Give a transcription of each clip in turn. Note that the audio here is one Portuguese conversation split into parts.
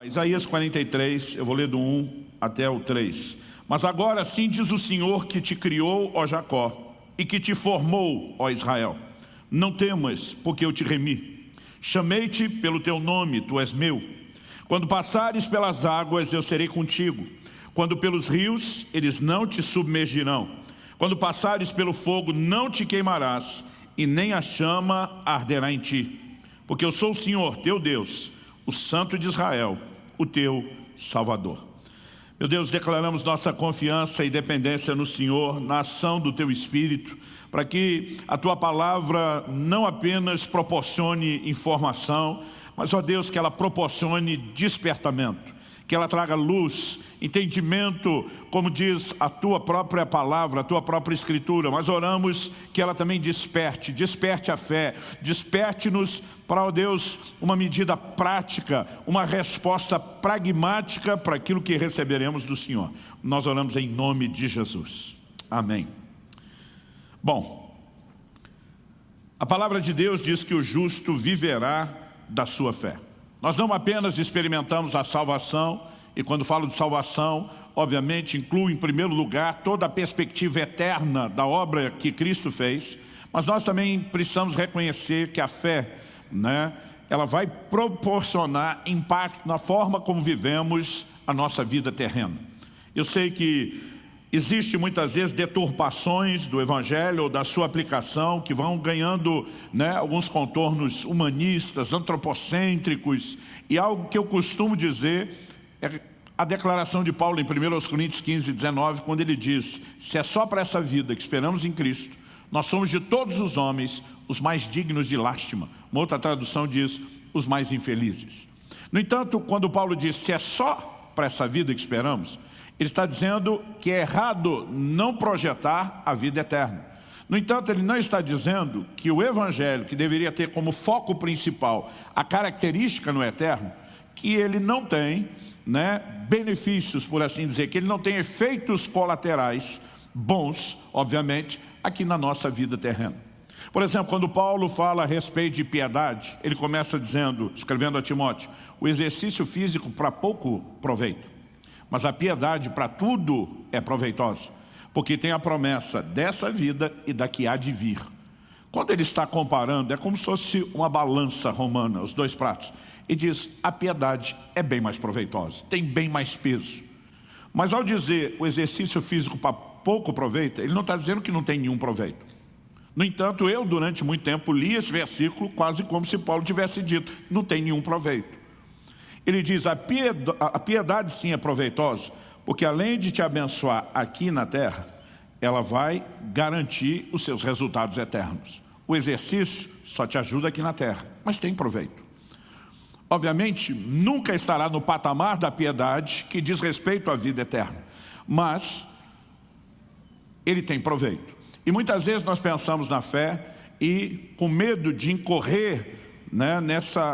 Isaías 43, eu vou ler do 1 até o 3. Mas agora assim diz o Senhor que te criou, ó Jacó, e que te formou, ó Israel. Não temas, porque eu te remi. Chamei-te pelo teu nome, tu és meu. Quando passares pelas águas, eu serei contigo. Quando pelos rios, eles não te submergirão. Quando passares pelo fogo, não te queimarás, e nem a chama arderá em ti. Porque eu sou o Senhor, teu Deus, o Santo de Israel, o teu Salvador. Meu Deus, declaramos nossa confiança e dependência no Senhor, na ação do Teu Espírito, para que a Tua Palavra não apenas proporcione informação, mas, ó Deus, que ela proporcione despertamento, que ela traga luz, entendimento, como diz a Tua própria Palavra, a Tua própria Escritura. Mas oramos que ela também desperte a fé, desperte-nos para, ó Deus, uma medida prática, uma resposta pragmática para aquilo que receberemos do Senhor. Nós oramos em nome de Jesus. Amém. Bom, a palavra de Deus diz que o justo viverá da sua fé. Nós não apenas experimentamos a salvação, e quando falo de salvação, obviamente inclui em primeiro lugar toda a perspectiva eterna da obra que Cristo fez, mas nós também precisamos reconhecer que a fé, ela vai proporcionar impacto na forma como vivemos a nossa vida terrena. Eu sei que existe muitas vezes deturpações do Evangelho ou da sua aplicação que vão ganhando alguns contornos humanistas, antropocêntricos, e algo que eu costumo dizer é a declaração de Paulo em 1 Coríntios 15, 19, quando ele diz: se é só para essa vida que esperamos em Cristo, nós somos de todos os homens os mais dignos de lástima. Uma outra tradução diz, os mais infelizes. No entanto, quando Paulo diz, se é só para essa vida que esperamos, ele está dizendo que é errado não projetar a vida eterna. No entanto, ele não está dizendo que o Evangelho, que deveria ter como foco principal a característica no eterno, que ele não tem benefícios, por assim dizer, que ele não tem efeitos colaterais bons, obviamente, aqui na nossa vida terrena. Por exemplo, quando Paulo fala a respeito de piedade, ele começa dizendo, escrevendo a Timóteo, o exercício físico para pouco proveita, mas a piedade para tudo é proveitosa, porque tem a promessa dessa vida e da que há de vir. Quando ele está comparando, é como se fosse uma balança romana, os dois pratos, e diz, a piedade é bem mais proveitosa, tem bem mais peso. Mas ao dizer o exercício físico para pouco proveita, ele não está dizendo que não tem nenhum proveito. No entanto, eu durante muito tempo li esse versículo quase como se Paulo tivesse dito, não tem nenhum proveito. Ele diz, a piedade sim é proveitosa, porque além de te abençoar aqui na terra, ela vai garantir os seus resultados eternos. O exercício só te ajuda aqui na terra, mas tem proveito. Obviamente, nunca estará no patamar da piedade que diz respeito à vida eterna, mas ele tem proveito. E muitas vezes nós pensamos na fé e com medo de incorrer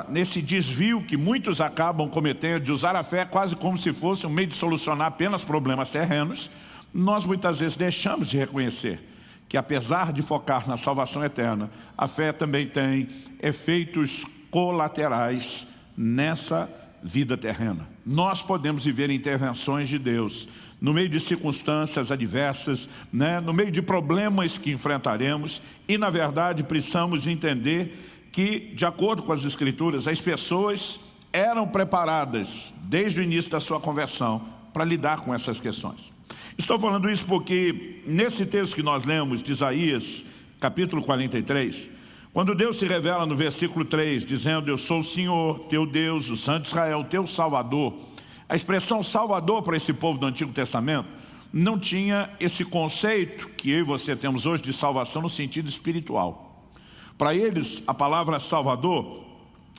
nesse desvio que muitos acabam cometendo, de usar a fé quase como se fosse um meio de solucionar apenas problemas terrenos, nós muitas vezes deixamos de reconhecer que apesar de focar na salvação eterna, a fé também tem efeitos colaterais nessa vida terrena. Nós podemos viver intervenções de Deus no meio de circunstâncias adversas, no meio de problemas que enfrentaremos, e na verdade precisamos entender que, de acordo com as Escrituras, as pessoas eram preparadas desde o início da sua conversão para lidar com essas questões. Estou falando isso porque nesse texto que nós lemos de Isaías, capítulo 43, quando Deus se revela no versículo 3, dizendo, eu sou o Senhor, teu Deus, o Santo de Israel, teu Salvador, a expressão Salvador para esse povo do Antigo Testamento não tinha esse conceito que eu e você temos hoje de salvação no sentido espiritual. Para eles, a palavra Salvador,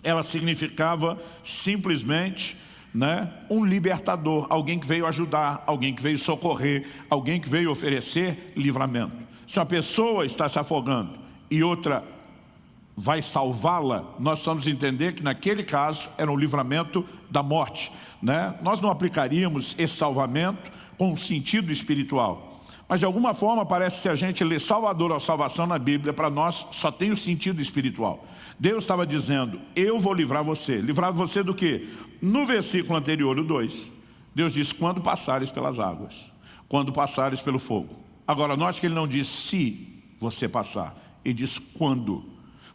ela significava simplesmente um libertador, alguém que veio ajudar, alguém que veio socorrer, alguém que veio oferecer livramento. Se uma pessoa está se afogando e outra vai salvá-la, nós precisamos entender que naquele caso era um livramento da morte. Nós não aplicaríamos esse salvamento com um sentido espiritual. Mas de alguma forma parece que se a gente lê Salvador ou salvação na Bíblia, para nós só tem o sentido espiritual. Deus estava dizendo, eu vou livrar você. Livrar você do quê? No versículo anterior, o 2, Deus diz, quando passares pelas águas, quando passares pelo fogo. Agora, note que ele não diz se você passar, ele diz quando.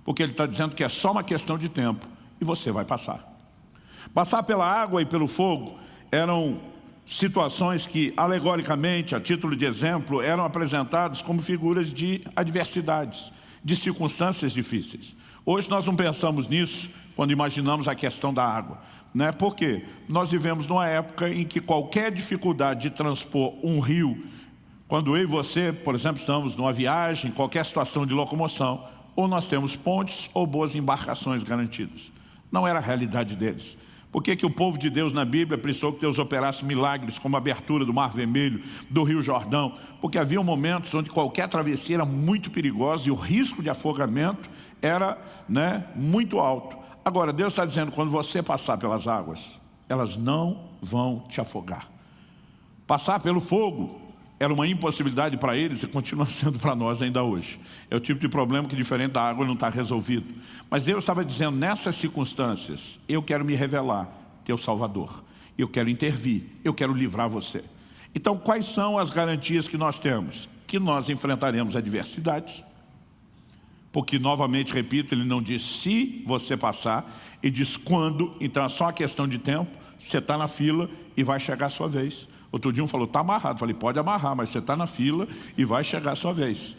Porque ele está dizendo que é só uma questão de tempo e você vai passar. Passar pela água e pelo fogo eram situações que, alegoricamente, a título de exemplo, eram apresentadas como figuras de adversidades, de circunstâncias difíceis. Hoje nós não pensamos nisso quando imaginamos a questão da água, né? Por quê? Nós vivemos numa época em que qualquer dificuldade de transpor um rio, quando eu e você, por exemplo, estamos numa viagem, qualquer situação de locomoção, ou nós temos pontes ou boas embarcações garantidas. Não era a realidade deles. Por que o povo de Deus na Bíblia precisou que Deus operasse milagres como a abertura do Mar Vermelho, do Rio Jordão? Porque havia momentos onde qualquer travessia era muito perigosa e o risco de afogamento era, muito alto. Agora, Deus está dizendo, quando você passar pelas águas, elas não vão te afogar. Passar pelo fogo era uma impossibilidade para eles e continua sendo para nós ainda hoje. É o tipo de problema que, diferente da água, não está resolvido. Mas Deus estava dizendo, nessas circunstâncias, eu quero me revelar, teu Salvador. Eu quero intervir, eu quero livrar você. Então, quais são as garantias que nós temos? Que nós enfrentaremos adversidades. Porque, novamente, repito, ele não diz se você passar, ele diz quando. Então é só uma questão de tempo, você está na fila e vai chegar a sua vez. Outro dia um falou, está amarrado. Eu falei, pode amarrar, mas você está na fila e vai chegar a sua vez.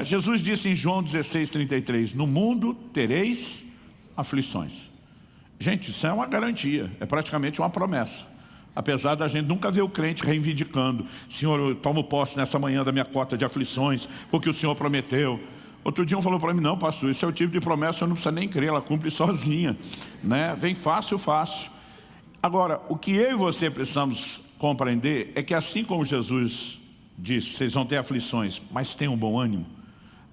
Jesus disse em João 16:33, no mundo tereis aflições. Gente, isso é uma garantia, é praticamente uma promessa. Apesar da gente nunca ver o crente reivindicando, Senhor, eu tomo posse nessa manhã da minha cota de aflições, porque o Senhor prometeu. Outro dia um falou para mim, não pastor, esse é o tipo de promessa, eu não precisa nem crer, ela cumpre sozinha. Vem fácil, fácil. Agora, o que eu e você precisamos compreender é que assim como Jesus disse, vocês vão ter aflições, mas tenham bom ânimo.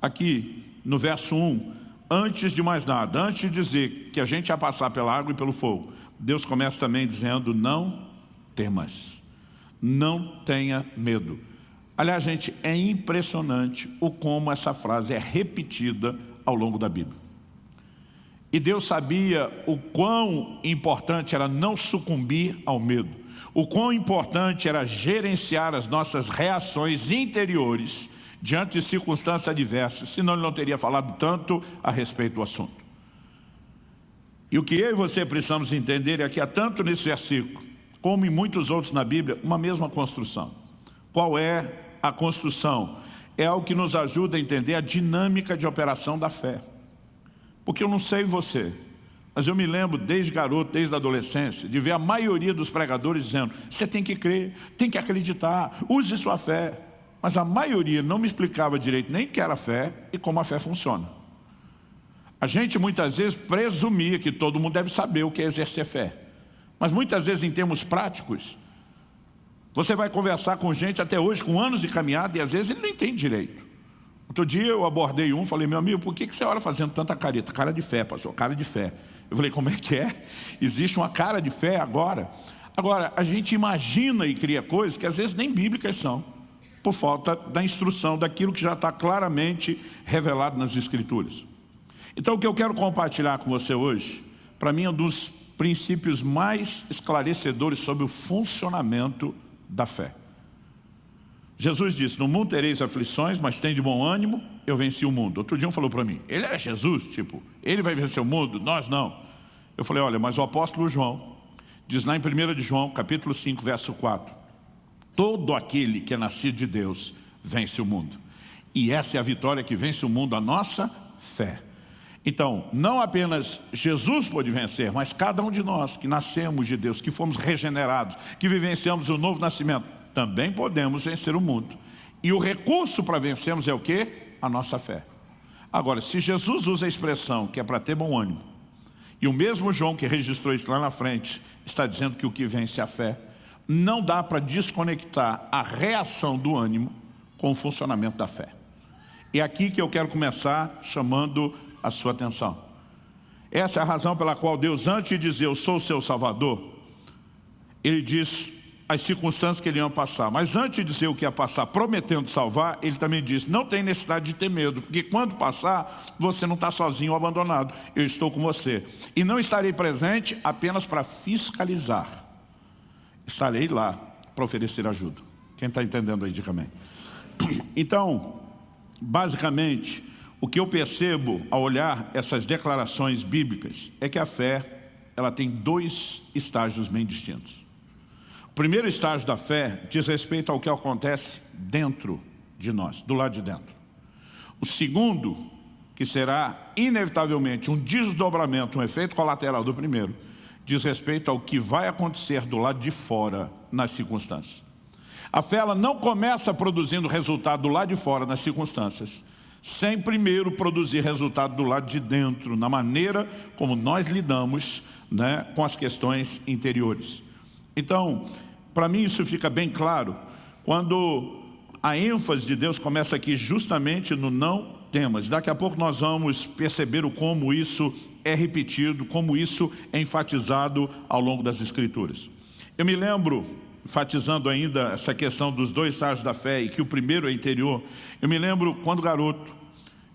Aqui no verso 1, antes de mais nada, antes de dizer que a gente ia passar pela água e pelo fogo, Deus começa também dizendo, não temas, não tenha medo. Aliás, gente, é impressionante o como essa frase é repetida ao longo da Bíblia. E Deus sabia o quão importante era não sucumbir ao medo. O quão importante era gerenciar as nossas reações interiores diante de circunstâncias adversas, senão ele não teria falado tanto a respeito do assunto. E o que eu e você precisamos entender é que há tanto nesse versículo, como em muitos outros na Bíblia, uma mesma construção. Qual é a construção? É algo que nos ajuda a entender a dinâmica de operação da fé. Porque eu não sei você, mas eu me lembro desde garoto, desde a adolescência, de ver a maioria dos pregadores dizendo, você tem que crer, tem que acreditar, use sua fé. Mas a maioria não me explicava direito nem o que era fé e como a fé funciona. A gente muitas vezes presumia que todo mundo deve saber o que é exercer fé. Mas muitas vezes em termos práticos, você vai conversar com gente até hoje, com anos de caminhada, e às vezes ele não entende direito. Outro dia eu abordei falei, meu amigo, por que você ora fazendo tanta careta? Cara de fé, pastor, cara de fé. Eu falei, como é que é? Existe uma cara de fé agora? Agora, a gente imagina e cria coisas que às vezes nem bíblicas são, por falta da instrução, daquilo que já está claramente revelado nas Escrituras. Então o que eu quero compartilhar com você hoje, para mim é um dos princípios mais esclarecedores sobre o funcionamento da fé. Jesus disse, no mundo tereis aflições, mas tem de bom ânimo, eu venci o mundo. Outro dia um falou para mim, ele é Jesus, ele vai vencer o mundo, nós não. Eu falei, olha, mas o apóstolo João, diz lá em 1 de João, capítulo 5, verso 4, todo aquele que é nascido de Deus vence o mundo. E essa é a vitória que vence o mundo, a nossa fé. Então, não apenas Jesus pôde vencer, mas cada um de nós que nascemos de Deus, que fomos regenerados, que vivenciamos o novo nascimento, também podemos vencer o mundo. E o recurso para vencermos é o quê? A nossa fé. Agora, se Jesus usa a expressão que é para ter bom ânimo, e o mesmo João que registrou isso lá na frente, está dizendo que o que vence é a fé, não dá para desconectar a reação do ânimo com o funcionamento da fé. E é aqui que eu quero começar chamando a sua atenção. Essa é a razão pela qual Deus, antes de dizer eu sou o seu Salvador, Ele diz as circunstâncias que ele ia passar. Mas antes de dizer o que ia passar, prometendo salvar, ele também disse, não tem necessidade de ter medo, porque quando passar, você não está sozinho ou abandonado. Eu estou com você. E não estarei presente apenas para fiscalizar. Estarei lá para oferecer ajuda. Quem está entendendo aí, diga amém. Então, basicamente, o que eu percebo ao olhar essas declarações bíblicas é que a fé, ela tem dois estágios bem distintos. O primeiro estágio da fé diz respeito ao que acontece dentro de nós, do lado de dentro. O segundo, que será inevitavelmente um desdobramento, um efeito colateral do primeiro, diz respeito ao que vai acontecer do lado de fora nas circunstâncias. A fé, ela não começa produzindo resultado do lado de fora nas circunstâncias, sem primeiro produzir resultado do lado de dentro, na maneira como nós lidamos, né, com as questões interiores. Então, para mim isso fica bem claro quando a ênfase de Deus começa aqui justamente no não temas. Daqui a pouco nós vamos perceber como isso é repetido, como isso é enfatizado ao longo das Escrituras. Eu me lembro, enfatizando ainda essa questão dos dois estágios da fé e que o primeiro é interior, eu me lembro quando garoto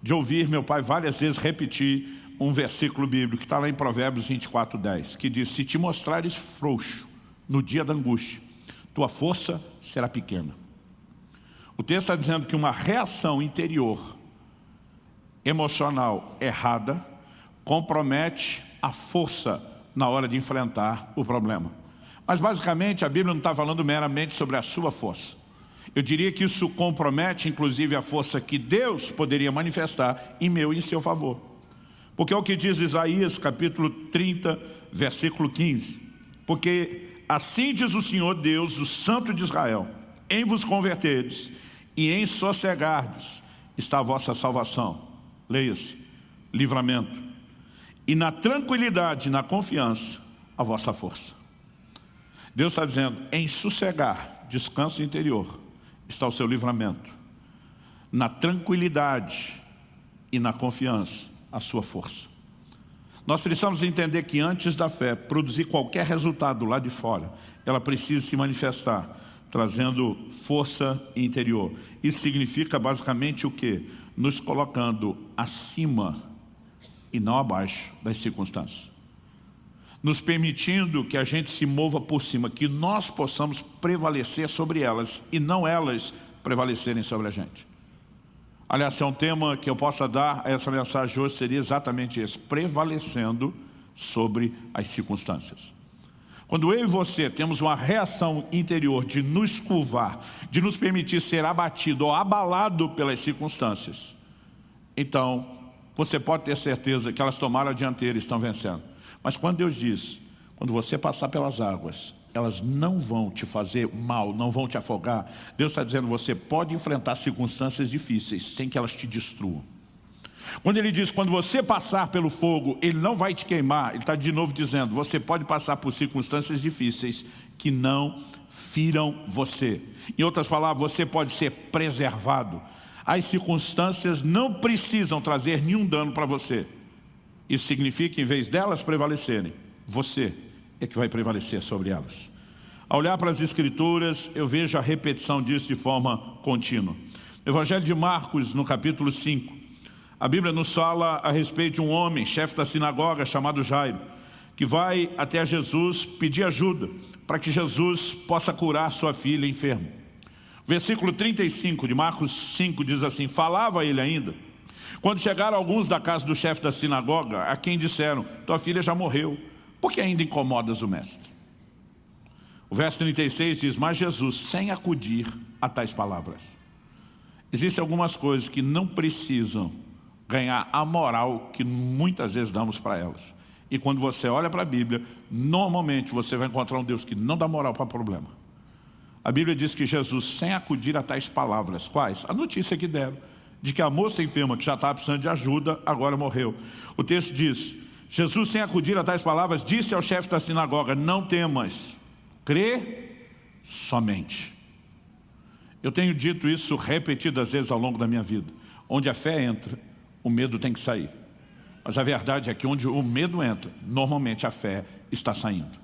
de ouvir meu pai várias vezes repetir um versículo bíblico que está lá em Provérbios 24:10, que diz, se te mostrares frouxo no dia da angústia, tua força será pequena. O texto está dizendo que uma reação interior, emocional errada, compromete a força na hora de enfrentar o problema. Mas basicamente a Bíblia não está falando meramente sobre a sua força. Eu diria que isso compromete inclusive a força que Deus poderia manifestar em meu e em seu favor. Porque é o que diz Isaías capítulo 30, versículo 15. Porque assim diz o Senhor Deus, o Santo de Israel, em vos converterdes e em sossegardes está a vossa salvação. Leia-se, livramento. E na tranquilidade, na confiança, a vossa força. Deus está dizendo, em sossegar, descanso interior, está o seu livramento. Na tranquilidade e na confiança, a sua força. Nós precisamos entender que antes da fé produzir qualquer resultado lá de fora, ela precisa se manifestar, trazendo força interior. Isso significa basicamente o quê? Nos colocando acima e não abaixo das circunstâncias. Nos permitindo que a gente se mova por cima, que nós possamos prevalecer sobre elas e não elas prevalecerem sobre a gente. Aliás, se é um tema que eu possa dar a essa mensagem hoje, seria exatamente esse, prevalecendo sobre as circunstâncias. Quando eu e você temos uma reação interior de nos curvar, de nos permitir ser abatido ou abalado pelas circunstâncias, então você pode ter certeza que elas tomaram a dianteira e estão vencendo. Mas quando Deus diz, quando você passar pelas águas, elas não vão te fazer mal, não vão te afogar. Deus está dizendo, você pode enfrentar circunstâncias difíceis sem que elas te destruam. Quando ele diz, quando você passar pelo fogo, ele não vai te queimar. Ele está de novo dizendo, você pode passar por circunstâncias difíceis que não firam você. Em outras palavras, você pode ser preservado. As circunstâncias não precisam trazer nenhum dano para você. Isso significa que em vez delas prevalecerem, você é que vai prevalecer sobre elas. Ao olhar para as Escrituras, eu vejo a repetição disso de forma contínua. No Evangelho de Marcos, no capítulo 5, a Bíblia nos fala a respeito de um homem, chefe da sinagoga, chamado Jairo, que vai até Jesus pedir ajuda para que Jesus possa curar sua filha enferma. Versículo 35 de Marcos 5 diz assim, falava ele ainda, quando chegaram alguns da casa do chefe da sinagoga, a quem disseram, tua filha já morreu, por que ainda incomodas o mestre? O verso 36 diz, mas Jesus, sem acudir a tais palavras. Existem algumas coisas que não precisam ganhar a moral que muitas vezes damos para elas. E quando você olha para a Bíblia, normalmente você vai encontrar um Deus que não dá moral para o problema. A Bíblia diz que Jesus, sem acudir a tais palavras, quais? A notícia que deram, de que a moça enferma que já estava precisando de ajuda, agora morreu. O texto diz, Jesus, sem acudir a tais palavras, disse ao chefe da sinagoga, não temas, crê somente. Eu tenho dito isso repetidas vezes ao longo da minha vida. Onde a fé entra, o medo tem que sair. Mas a verdade é que onde o medo entra, normalmente a fé está saindo.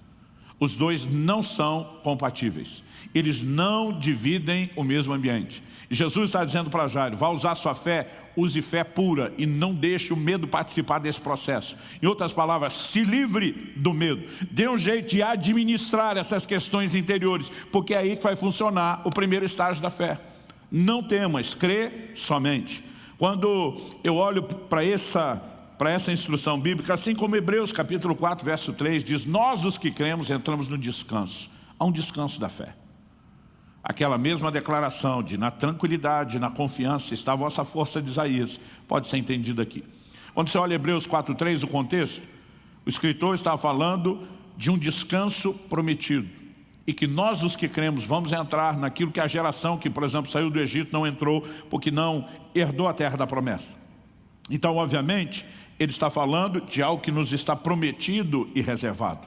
Os dois não são compatíveis. Eles não dividem o mesmo ambiente. E Jesus está dizendo para Jairo, vai usar sua fé, use fé pura e não deixe o medo participar desse processo. Em outras palavras, se livre do medo. Dê um jeito de administrar essas questões interiores, porque é aí que vai funcionar o primeiro estágio da fé. Não temas, crê somente. Quando eu olho para essa instrução bíblica, assim como Hebreus capítulo 4, verso 3, diz, nós os que cremos entramos no descanso. Há um descanso da fé. Aquela mesma declaração de na tranquilidade, na confiança está a vossa força de Isaías, pode ser entendida aqui. Quando você olha Hebreus 4, 3, o contexto, o escritor está falando de um descanso prometido. E que nós os que cremos vamos entrar naquilo que a geração que, por exemplo, saiu do Egito não entrou porque não herdou a terra da promessa. Então, obviamente, ele está falando de algo que nos está prometido e reservado.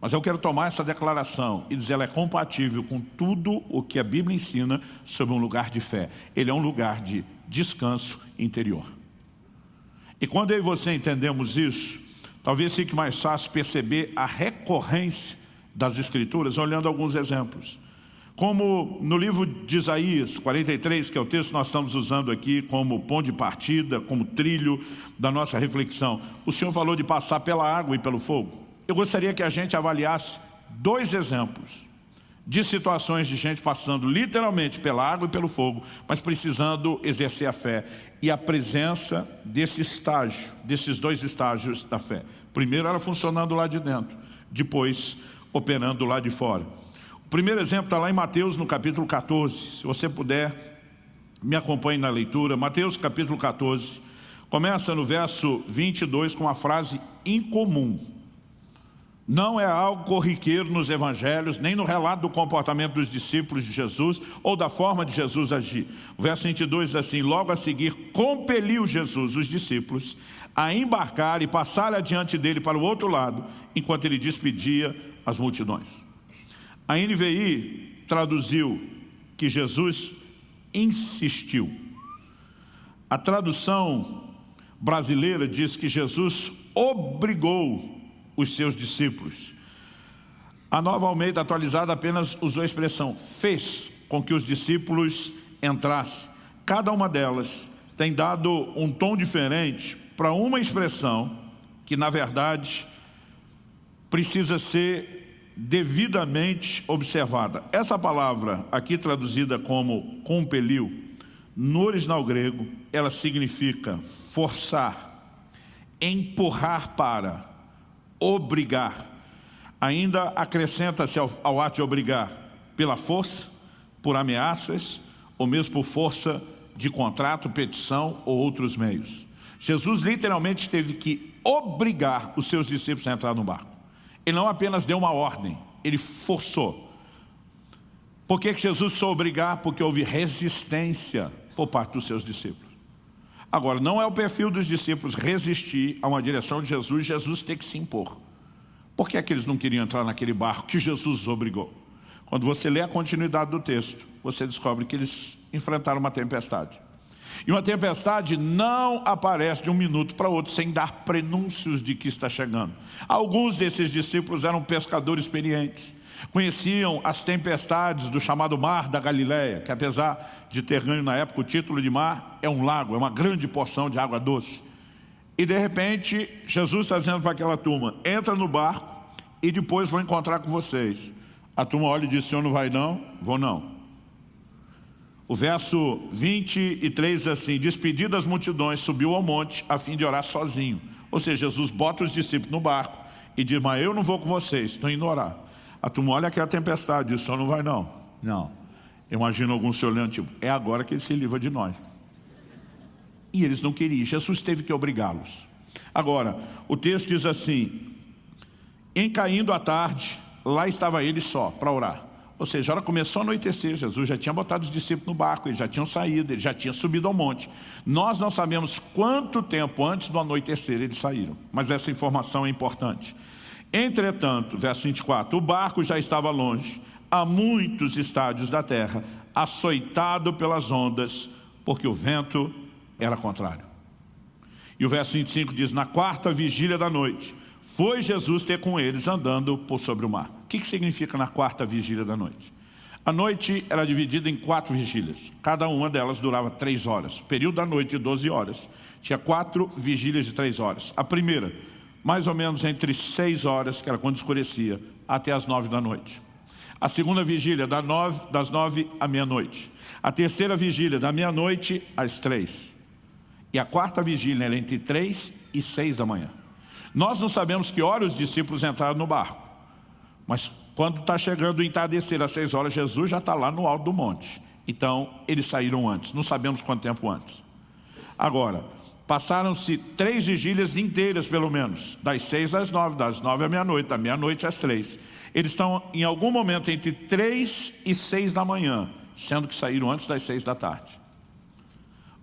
Mas eu quero tomar essa declaração e dizer ela é compatível com tudo o que a Bíblia ensina sobre um lugar de fé. Ele é um lugar de descanso interior. E quando eu e você entendemos isso, talvez fique mais fácil perceber a recorrência das Escrituras, olhando alguns exemplos. Como no livro de Isaías 43, que é o texto que nós estamos usando aqui como ponto de partida, como trilho da nossa reflexão. O Senhor falou de passar pela água e pelo fogo. Eu gostaria que a gente avaliasse dois exemplos de situações de gente passando literalmente pela água e pelo fogo, mas precisando exercer a fé. E a presença desse estágio, desses dois estágios da fé. Primeiro ela funcionando lá de dentro, depois operando lá de fora. O primeiro exemplo está lá em Mateus, no capítulo 14. Se você puder, me acompanhe na leitura. Mateus, capítulo 14, começa no verso 22 com uma frase incomum. Não é algo corriqueiro nos evangelhos, nem no relato do comportamento dos discípulos de Jesus, ou da forma de Jesus agir. O verso 22 diz assim, logo a seguir, compeliu Jesus, os discípulos, a embarcar e passar adiante dele para o outro lado, enquanto ele despedia as multidões. A NVI traduziu que Jesus insistiu. A tradução brasileira diz que Jesus obrigou os seus discípulos. A Nova Almeida atualizada apenas usou a expressão fez com que os discípulos entrassem. Cada uma delas tem dado um tom diferente para uma expressão que na verdade precisa ser devidamente observada. Essa palavra aqui traduzida como compeliu, no original grego ela significa forçar, empurrar para, obrigar. Ainda acrescenta-se ao ato de obrigar pela força, por ameaças, ou mesmo por força de contrato, petição ou outros meios. Jesus literalmente teve que obrigar os seus discípulos a entrar no barco. Ele não apenas deu uma ordem, ele forçou. Por que Jesus só obrigar? Porque houve resistência por parte dos seus discípulos. Agora, não é o perfil dos discípulos resistir a uma direção de Jesus, Jesus tem que se impor. Por que é que eles não queriam entrar naquele barco que Jesus os obrigou? Quando você lê a continuidade do texto, você descobre que eles enfrentaram uma tempestade. E uma tempestade não aparece de um minuto para outro sem dar prenúncios de que está chegando. Alguns desses discípulos eram pescadores experientes. Conheciam as tempestades do chamado Mar da Galileia, que apesar de ter ganho na época o título de mar, é um lago, é uma grande porção de água doce. E de repente, Jesus está dizendo para aquela turma, entra no barco e depois vou encontrar com vocês. A turma olha e diz, senhor não vai não? Vou não. O verso 23 diz assim, despedido das multidões, subiu ao monte a fim de orar sozinho. Ou seja, Jesus bota os discípulos no barco e diz, mas eu não vou com vocês, estou indo orar. A turma olha aquela tempestade, diz, senhor não vai não? Não. Eu imagino alguns se olhando, tipo, é agora que ele se livra de nós. E eles não queriam, Jesus teve que obrigá-los. Agora, o texto diz assim, em caindo a tarde, lá estava ele só, para orar. Ou seja, a hora começou a anoitecer, Jesus já tinha botado os discípulos no barco, eles já tinham saído, ele já tinha subido ao monte. Nós não sabemos quanto tempo antes do anoitecer eles saíram, mas essa informação é importante. Entretanto, verso 24, o barco já estava longe, a muitos estádios da terra, açoitado pelas ondas, porque o vento era contrário. E o verso 25 diz, na quarta vigília da noite, foi Jesus ter com eles andando por sobre o mar. que significa na quarta vigília da noite? A noite era dividida em 4 vigílias. Cada uma delas durava 3 horas. O período da noite de 12 horas. Tinha 4 vigílias de 3 horas. A primeira, mais ou menos entre 6 horas, que era quando escurecia, até as 9 da noite. A segunda vigília, das 9 à meia-noite. A terceira vigília, da meia-noite às 3. E a quarta vigília era entre 3 e 6 da manhã. Nós não sabemos que hora os discípulos entraram no barco. Mas quando está chegando o entardecer às 6 horas, Jesus já está lá no alto do monte. Então, eles saíram antes. Não sabemos quanto tempo antes. Agora, passaram-se 3 vigílias inteiras, pelo menos. Das 6 às 9, das 9 à meia-noite, da meia-noite às 3. Eles estão, em algum momento, entre 3 e 6 da manhã, sendo que saíram antes das 6 da tarde.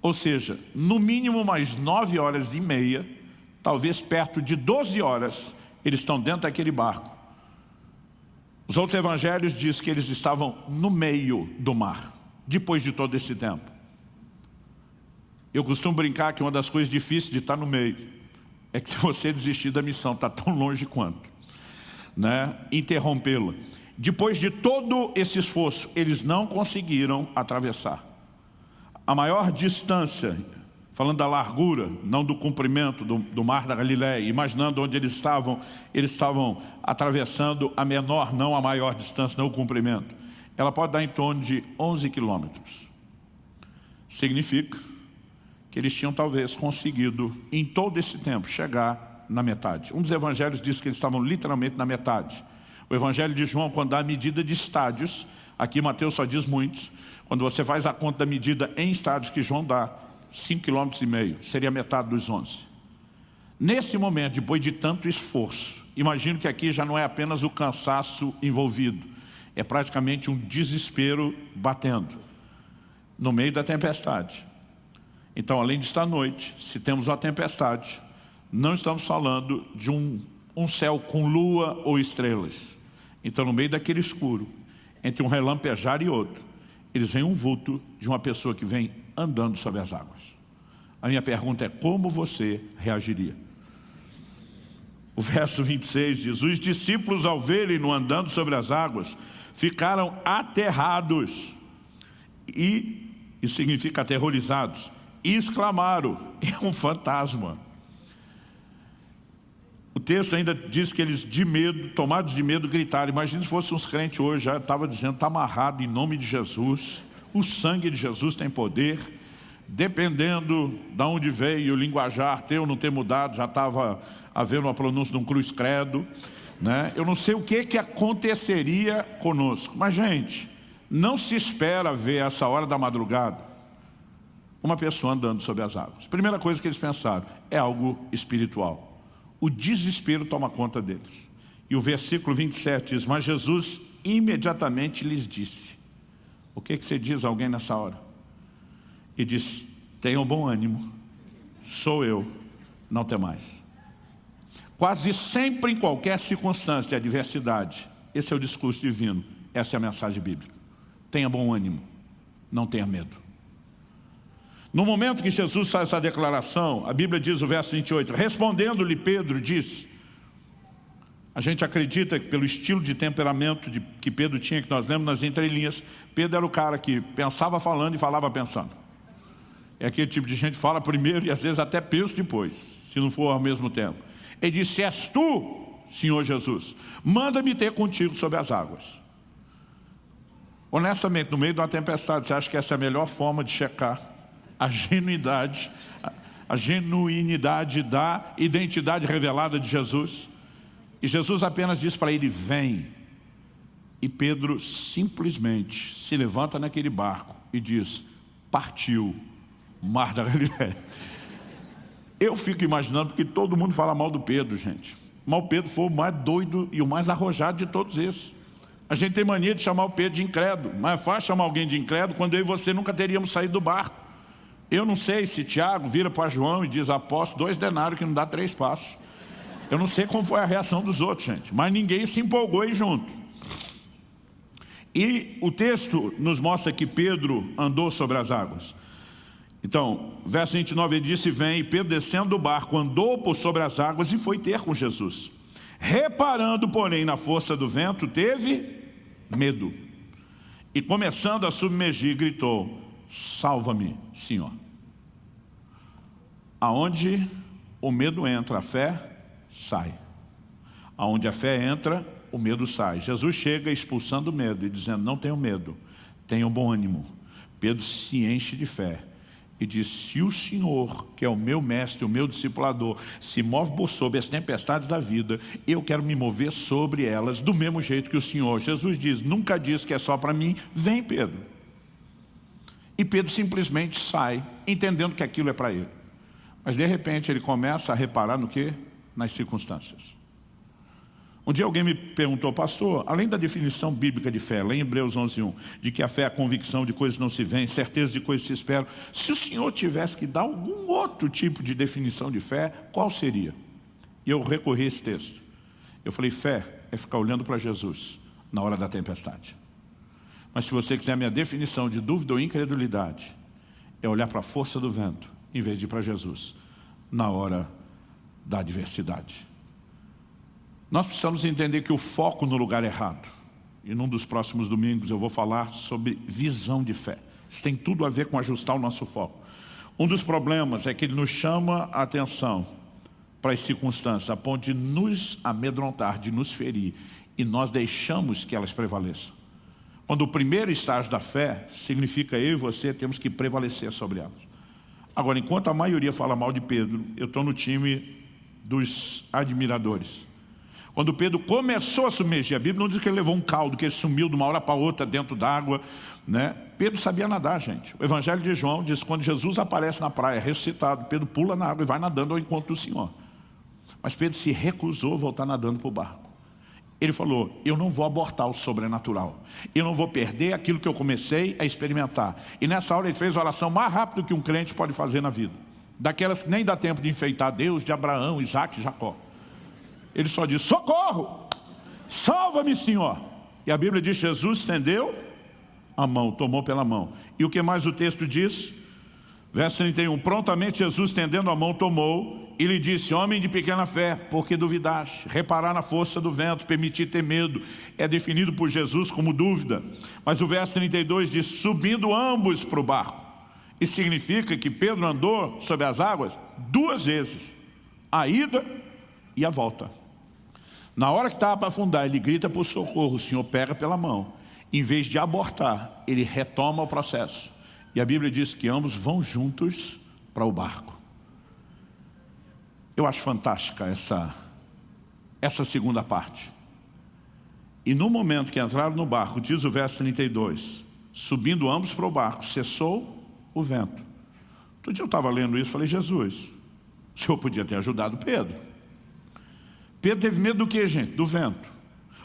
Ou seja, no mínimo mais 9 horas e meia, talvez perto de 12 horas, eles estão dentro daquele barco. Os outros evangelhos dizem que eles estavam no meio do mar, depois de todo esse tempo. Eu costumo brincar que uma das coisas difíceis de estar no meio é que se você desistir da missão, está tão longe quanto, né? Interrompê-la. Depois de todo esse esforço, eles não conseguiram atravessar. A maior distância, falando da largura, não do comprimento do mar da Galileia, imaginando onde eles estavam atravessando a menor, não a maior distância, não o comprimento. Ela pode dar em torno de 11 quilômetros. Significa que eles tinham talvez conseguido, em todo esse tempo, chegar na metade. Um dos evangelhos diz que eles estavam literalmente na metade. O evangelho de João, quando dá a medida de estádios, aqui Mateus só diz muitos, quando você faz a conta da medida em estádios que João dá, 5,5 km, seria metade dos 11. Nesse momento, depois de tanto esforço, imagino que aqui já não é apenas o cansaço envolvido, é praticamente um desespero batendo, no meio da tempestade. Então, além de estar à noite, se temos uma tempestade, não estamos falando de um céu com lua ou estrelas. Então, no meio daquele escuro, entre um relampejar e outro, eles veem um vulto de uma pessoa que vem andando sobre as águas. A minha pergunta é, como você reagiria? O verso 26 diz, os discípulos ao verem-no andando sobre as águas, ficaram aterrados, e isso significa aterrorizados, e exclamaram, é um fantasma. O texto ainda diz que eles, de medo, tomados de medo, gritaram. Imagina se fossem uns crentes hoje, já estava dizendo, está amarrado em nome de Jesus, o sangue de Jesus tem poder, dependendo de onde veio, o linguajar teu não ter mudado, já estava havendo uma pronúncia de um cruz credo, né? Eu não sei o que aconteceria conosco, mas gente, não se espera ver essa hora da madrugada uma pessoa andando sobre as águas. Primeira coisa que eles pensaram, é algo espiritual. O desespero toma conta deles. E o versículo 27 diz, mas Jesus imediatamente lhes disse. O que você diz a alguém nessa hora? E diz, tenham bom ânimo, sou eu, não temais. Quase sempre em qualquer circunstância de adversidade, esse é o discurso divino, essa é a mensagem bíblica. Tenha bom ânimo, não tenha medo. No momento que Jesus faz essa declaração, a Bíblia diz o verso 28, respondendo-lhe Pedro, diz, a gente acredita que pelo estilo de temperamento que Pedro tinha, que nós lemos nas entrelinhas, Pedro era o cara que pensava falando e falava pensando. É aquele tipo de gente que fala primeiro e às vezes até pensa depois, se não for ao mesmo tempo. Ele disse, és tu, Senhor Jesus, manda-me ter contigo sobre as águas. Honestamente, no meio de uma tempestade, você acha que essa é a melhor forma de checar a genuinidade da identidade revelada de Jesus? E Jesus apenas diz para ele, vem. E Pedro simplesmente se levanta naquele barco e diz, partiu o mar da Galileia. Eu fico imaginando, porque todo mundo fala mal do Pedro, gente. Mas o Pedro foi o mais doido e o mais arrojado de todos esses. A gente tem mania de chamar o Pedro de incrédulo, mas é fácil chamar alguém de incrédulo quando eu e você nunca teríamos saído do barco. Eu não sei se Tiago vira para João e diz, apóstolo, 2 denários que não dá 3 passos. Eu não sei como foi a reação dos outros, gente, mas ninguém se empolgou aí junto. E o texto nos mostra que Pedro andou sobre as águas. Então, verso 29, ele disse, vem, e Pedro descendo do barco, andou por sobre as águas e foi ter com Jesus. Reparando, porém, na força do vento, teve medo. E começando a submergir, gritou: salva-me, Senhor. Aonde o medo entra, a fé sai. Aonde a fé entra, o medo sai. Jesus chega expulsando o medo e dizendo: não tenham medo, tenham bom ânimo. Pedro se enche de fé e diz: se o Senhor, que é o meu mestre, o meu discipulador, se move por sobre as tempestades da vida, eu quero me mover sobre elas do mesmo jeito que o Senhor. Jesus diz: nunca diz que é só para mim, vem Pedro. E Pedro simplesmente sai, entendendo que aquilo é para ele. Mas de repente ele começa a reparar no quê? Nas circunstâncias. Um dia alguém me perguntou: pastor, além da definição bíblica de fé, lá em Hebreus 11:1, de que a fé é a convicção de coisas que não se veem, certeza de coisas que se esperam, se o Senhor tivesse que dar algum outro tipo de definição de fé, qual seria? E eu recorri a esse texto. Eu falei: fé é ficar olhando para Jesus na hora da tempestade. Mas se você quiser a minha definição de dúvida ou incredulidade, é olhar para a força do vento, em vez de ir para Jesus, na hora da adversidade. Nós precisamos entender que o foco no lugar errado. E num dos próximos domingos eu vou falar sobre visão de fé. Isso tem tudo a ver com ajustar o nosso foco. Um dos problemas é que ele nos chama a atenção para as circunstâncias, a ponto de nos amedrontar, de nos ferir, e nós deixamos que elas prevaleçam. Quando o primeiro estágio da fé significa eu e você temos que prevalecer sobre elas. Agora, enquanto a maioria fala mal de Pedro, eu estou no time dos admiradores. Quando Pedro começou a submergir, a Bíblia não diz que ele levou um caldo, que ele sumiu de uma hora para outra dentro d'água, né? Pedro sabia nadar, gente. O Evangelho de João diz que quando Jesus aparece na praia, ressuscitado, Pedro pula na água e vai nadando ao encontro do Senhor. Mas Pedro se recusou a voltar nadando para o barco. Ele falou: eu não vou abortar o sobrenatural. Eu não vou perder aquilo que eu comecei a experimentar. E nessa hora ele fez a oração mais rápido que um crente pode fazer na vida. Daquelas que nem dá tempo de enfeitar Deus, de Abraão, Isaac e Jacó. Ele só diz: socorro, salva-me, Senhor. E a Bíblia diz: Jesus estendeu a mão, tomou pela mão. E o que mais o texto diz? Verso 31, prontamente Jesus estendendo a mão tomou e lhe disse: homem de pequena fé, por que duvidaste? Reparar na força do vento, permitir ter medo, é definido por Jesus como dúvida. Mas o verso 32 diz: subindo ambos para o barco. Isso significa que Pedro andou sobre as águas 2 vezes, a ida e a volta. Na hora que estava para afundar, ele grita por socorro, o Senhor pega pela mão. Em vez de abortar, ele retoma o processo. E a Bíblia diz que ambos vão juntos para o barco. Eu acho fantástica essa segunda parte. E no momento que entraram no barco, diz o verso 32, subindo ambos para o barco, cessou o vento. Outro dia eu estava lendo isso e falei: Jesus, o Senhor podia ter ajudado Pedro. Pedro teve medo do que, gente? Do vento.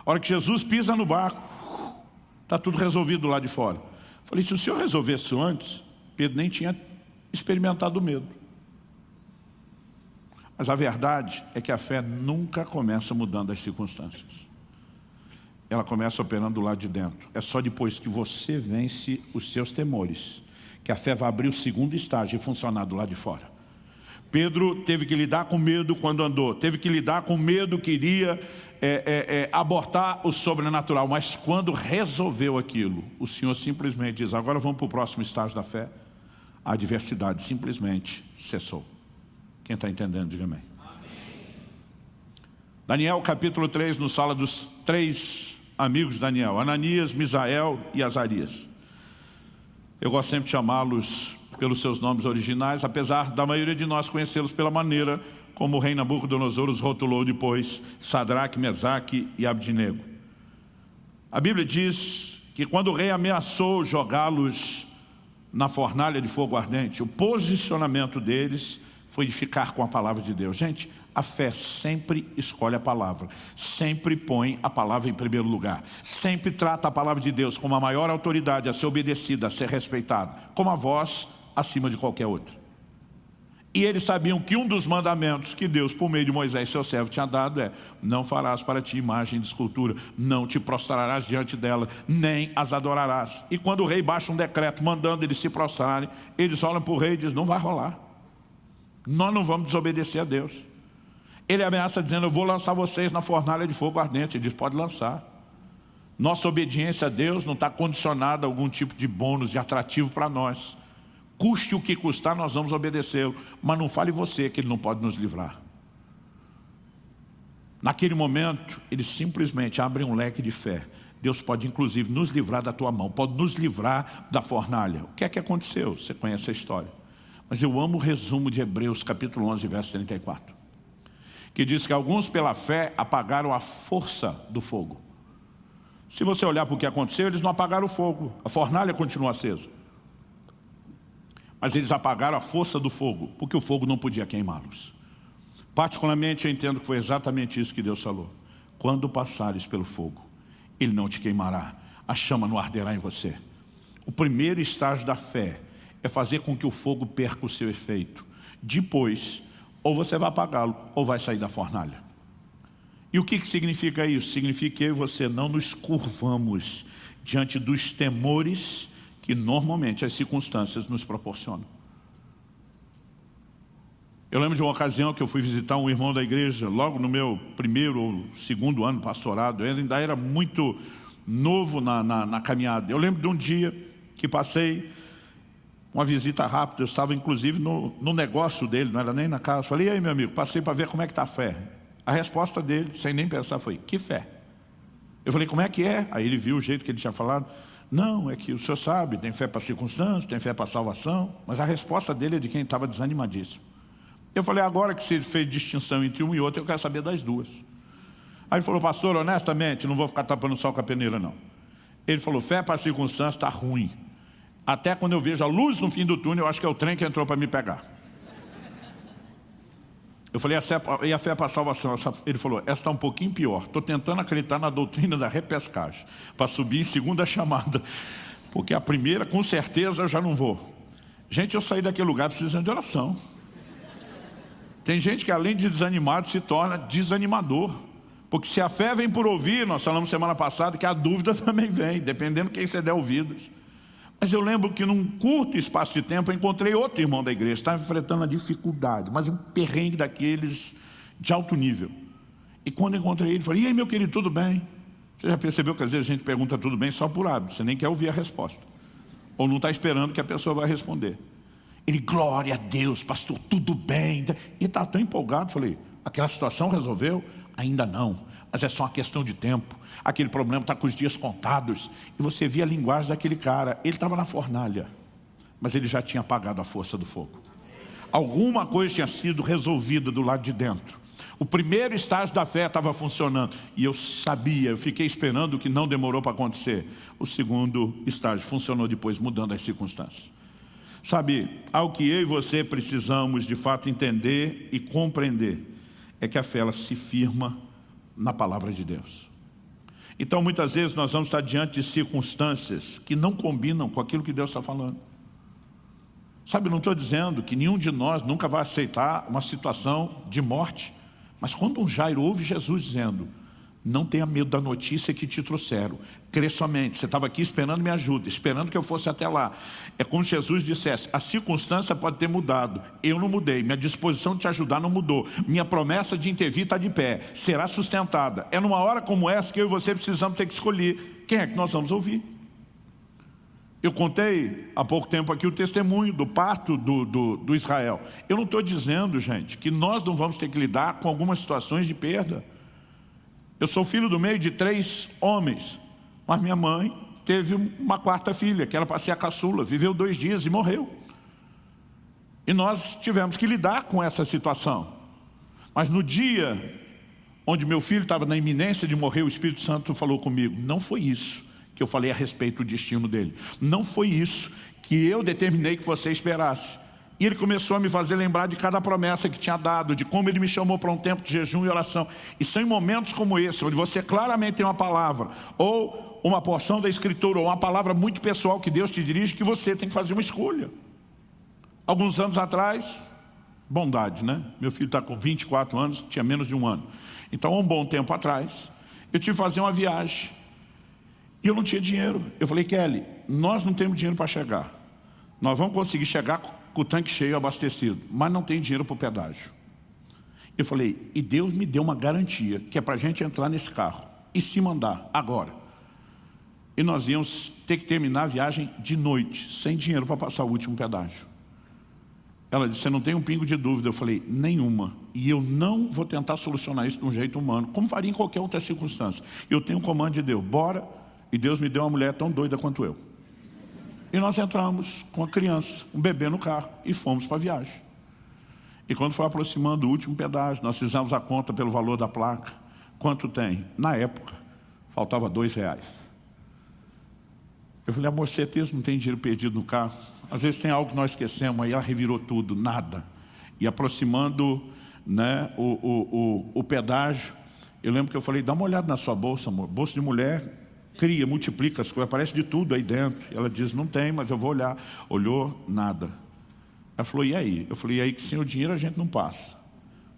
A hora que Jesus pisa no barco, está tudo resolvido lá de fora. Falei: se o Senhor resolvesse isso antes, Pedro nem tinha experimentado o medo. Mas a verdade é que a fé nunca começa mudando as circunstâncias. Ela começa operando do lado de dentro. É só depois que você vence os seus temores que a fé vai abrir o segundo estágio e funcionar do lado de fora. Pedro teve que lidar com medo quando andou, teve que lidar com medo que iria abortar o sobrenatural, mas quando resolveu aquilo, o Senhor simplesmente diz: agora vamos para o próximo estágio da fé. A adversidade simplesmente cessou. Quem está entendendo, diga amém. Amém. Daniel capítulo 3 nos fala dos 3 amigos de Daniel: Ananias, Misael e Azarias. Eu gosto sempre de chamá-los pelos seus nomes originais, apesar da maioria de nós conhecê-los pela maneira como o rei Nabucodonosor os rotulou depois: Sadraque, Mesaque e Abdinego. A Bíblia diz que quando o rei ameaçou jogá-los na fornalha de fogo ardente, o posicionamento deles foi de ficar com a palavra de Deus. Gente, a fé sempre escolhe a palavra, sempre põe a palavra em primeiro lugar, sempre trata a palavra de Deus como a maior autoridade a ser obedecida, a ser respeitada, como a voz acima de qualquer outra. E eles sabiam que um dos mandamentos que Deus, por meio de Moisés, seu servo, tinha dado é: não farás para ti imagem de escultura, não te prostrarás diante dela, nem as adorarás. E quando o rei baixa um decreto mandando eles se prostrarem, eles olham para o rei e dizem: não vai rolar, nós não vamos desobedecer a Deus. Ele ameaça dizendo, eu vou lançar vocês na fornalha de fogo ardente. Ele diz, pode lançar. Nossa obediência a Deus não está condicionada a algum tipo de bônus, de atrativo para nós. Custe o que custar, nós vamos obedecê-lo. Mas não fale você que Ele não pode nos livrar. Naquele momento, Ele simplesmente abre um leque de fé. Deus pode inclusive nos livrar da tua mão, pode nos livrar da fornalha. O que é que aconteceu? Você conhece a história. Mas eu amo o resumo de Hebreus capítulo 11, verso 34. Que diz que alguns pela fé apagaram a força do fogo. Se você olhar para o que aconteceu, eles não apagaram o fogo. A fornalha continua acesa. Mas eles apagaram a força do fogo, porque o fogo não podia queimá-los. Particularmente, eu entendo que foi exatamente isso que Deus falou. Quando passares pelo fogo, ele não te queimará. A chama não arderá em você. O primeiro estágio da fé é fazer com que o fogo perca o seu efeito. Depois, ou você vai apagá-lo, ou vai sair da fornalha. E o que significa isso? Significa que eu e você não nos curvamos diante dos temores que normalmente as circunstâncias nos proporcionam. Eu lembro de uma ocasião que eu fui visitar um irmão da igreja, logo no meu primeiro ou segundo ano pastorado. Ele ainda era muito novo na caminhada. Eu lembro de um dia que passei uma visita rápida. Eu estava inclusive no negócio dele, não era nem na casa. Falei, e aí meu amigo, passei para ver como é que está a fé. A resposta dele, sem nem pensar, foi, que fé? Eu falei, como é que é? Aí ele viu o jeito que ele tinha falado. Não, é que o senhor sabe, tem fé para circunstâncias, tem fé para salvação. Mas a resposta dele é de quem estava desanimadíssimo. Eu falei, agora que você fez distinção entre um e outro, eu quero saber das duas. Aí ele falou, pastor, honestamente, não vou ficar tapando o sol com a peneira, não. Ele falou, fé para circunstâncias está ruim. Até quando eu vejo a luz no fim do túnel, eu acho que é o trem que entrou para me pegar. Eu falei, e a fé para a salvação? Ele falou, essa está um pouquinho pior. Estou tentando acreditar na doutrina da repescagem, para subir em segunda chamada. Porque a primeira, com certeza, eu já não vou. Gente, eu saí daquele lugar precisando de oração. Tem gente que além de desanimado se torna desanimador. Porque se a fé vem por ouvir, nós falamos semana passada que a dúvida também vem, dependendo de quem você der ouvidos. Mas eu lembro que num curto espaço de tempo eu encontrei outro irmão da igreja, estava enfrentando a dificuldade, mas um perrengue daqueles de alto nível. E quando eu encontrei ele, falei, e aí meu querido, tudo bem? Você já percebeu que às vezes a gente pergunta tudo bem só por hábito, você nem quer ouvir a resposta. Ou não está esperando que a pessoa vai responder. Ele, glória a Deus, pastor, tudo bem. E está tão empolgado, falei, aquela situação resolveu? Ainda não, mas é só uma questão de tempo. Aquele problema está com os dias contados. E você via a linguagem daquele cara, ele estava na fornalha, mas ele já tinha apagado a força do fogo. Alguma coisa tinha sido resolvida do lado de dentro. O primeiro estágio da fé estava funcionando. E eu sabia, eu fiquei esperando, que não demorou para acontecer. O segundo estágio funcionou depois, mudando as circunstâncias. Sabe, algo que eu e você precisamos de fato entender e compreender é que a fé ela se firma na palavra de Deus. Então muitas vezes nós vamos estar diante de circunstâncias que não combinam com aquilo que Deus está falando. Sabe, não estou dizendo que nenhum de nós nunca vai aceitar uma situação de morte. Mas quando um Jairo ouve Jesus dizendo, não tenha medo da notícia que te trouxeram, crê somente, você estava aqui esperando minha ajuda, esperando que eu fosse até lá. É como se Jesus dissesse, a circunstância pode ter mudado, eu não mudei, minha disposição de te ajudar não mudou, minha promessa de intervir está de pé, será sustentada. É numa hora como essa que eu e você precisamos ter que escolher quem é que nós vamos ouvir. Eu contei há pouco tempo aqui o testemunho do parto do Israel. Eu não estou dizendo, gente, que nós não vamos ter que lidar com algumas situações de perda. Eu sou filho do meio de 3 homens, mas minha mãe teve uma 4ª filha, que era para ser a caçula, viveu 2 dias e morreu. E nós tivemos que lidar com essa situação. Mas no dia onde meu filho estava na iminência de morrer, o Espírito Santo falou comigo, não foi isso que eu falei a respeito do destino dele. Não foi isso que eu determinei que você esperasse. E ele começou a me fazer lembrar de cada promessa que tinha dado, de como ele me chamou para um tempo de jejum e oração. E são em momentos como esse, onde você claramente tem uma palavra, ou uma porção da Escritura, ou uma palavra muito pessoal que Deus te dirige, que você tem que fazer uma escolha. Alguns anos atrás, bondade, né? Meu filho está com 24 anos, tinha menos de 1 ano. Então, há um bom tempo atrás, eu tive que fazer uma viagem. E eu não tinha dinheiro. Eu falei, Kelly, nós não temos dinheiro para chegar. Nós vamos conseguir chegar com o tanque cheio, abastecido, mas não tem dinheiro para o pedágio. Eu falei, e Deus me deu uma garantia, que é para a gente entrar nesse carro e se mandar agora. E nós íamos ter que terminar a viagem de noite, sem dinheiro para passar o último pedágio. Ela disse, você não tem um pingo de dúvida? Eu falei, nenhuma. E eu não vou tentar solucionar isso de um jeito humano, como faria em qualquer outra circunstância. Eu tenho um comando de Deus, bora. E Deus me deu uma mulher tão doida quanto eu. E nós entramos com a criança, um bebê no carro, e fomos para a viagem. E quando foi aproximando o último pedágio, nós fizemos a conta pelo valor da placa. Quanto tem? Na época, faltava R$2. Eu falei, amor, certeza não tem dinheiro perdido no carro? Às vezes tem algo que nós esquecemos, aí ela revirou tudo, nada. E aproximando, né, o pedágio, eu lembro que eu falei, dá uma olhada na sua bolsa, amor. Bolsa de mulher cria, multiplica as coisas, aparece de tudo aí dentro. Ela diz, não tem, mas eu vou olhar. Olhou, nada. Ela falou, e aí? Eu falei, e aí que sem o dinheiro a gente não passa,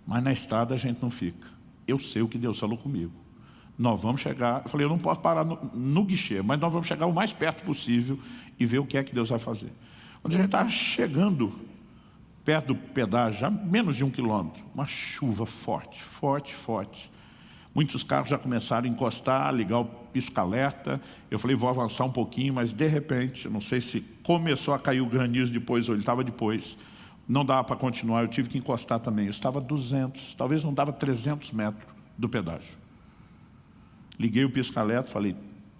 mas na estrada a gente não fica. Eu sei o que Deus falou comigo. Nós vamos chegar, eu falei, eu não posso parar no guichê, mas nós vamos chegar o mais perto possível e ver o que é que Deus vai fazer. Quando a gente estava chegando perto do pedágio, já menos de 1 quilômetro, uma chuva forte, forte, forte. Muitos carros já começaram a encostar, ligar o pisca-alerta. Eu falei, vou avançar um pouquinho, mas de repente, não sei se começou a cair o granizo depois ou ele estava depois, não dava para continuar, eu tive que encostar também. Eu estava a 200, talvez não dava 300 metros do pedágio. Liguei o pisca-alerta, falei,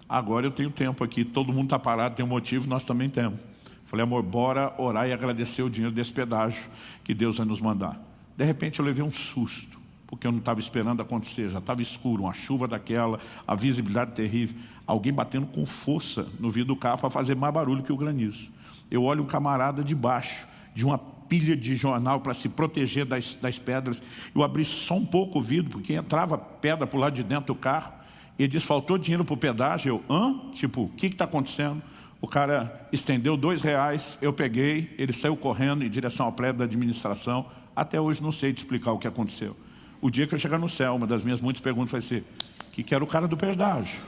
agora eu tenho tempo aqui, todo mundo está parado, tem um motivo, nós também temos. Falei, amor, bora orar e agradecer o dinheiro desse pedágio que Deus vai nos mandar. De repente eu levei um susto, porque eu não estava esperando acontecer, já estava escuro, uma chuva daquela, a visibilidade terrível. Alguém batendo com força no vidro do carro para fazer mais barulho que o granizo. Eu olho um camarada debaixo de uma pilha de jornal para se proteger das pedras. Eu abri só um pouco o vidro, porque entrava pedra para o lado de dentro do carro. Ele disse, faltou dinheiro para o pedágio. Eu, hã? Tipo, o que está acontecendo? O cara estendeu R$2, eu peguei, ele saiu correndo em direção ao prédio da administração. Até hoje não sei te explicar o que aconteceu. O dia que eu chegar no céu, uma das minhas muitas perguntas vai ser, que era o cara do pedágio?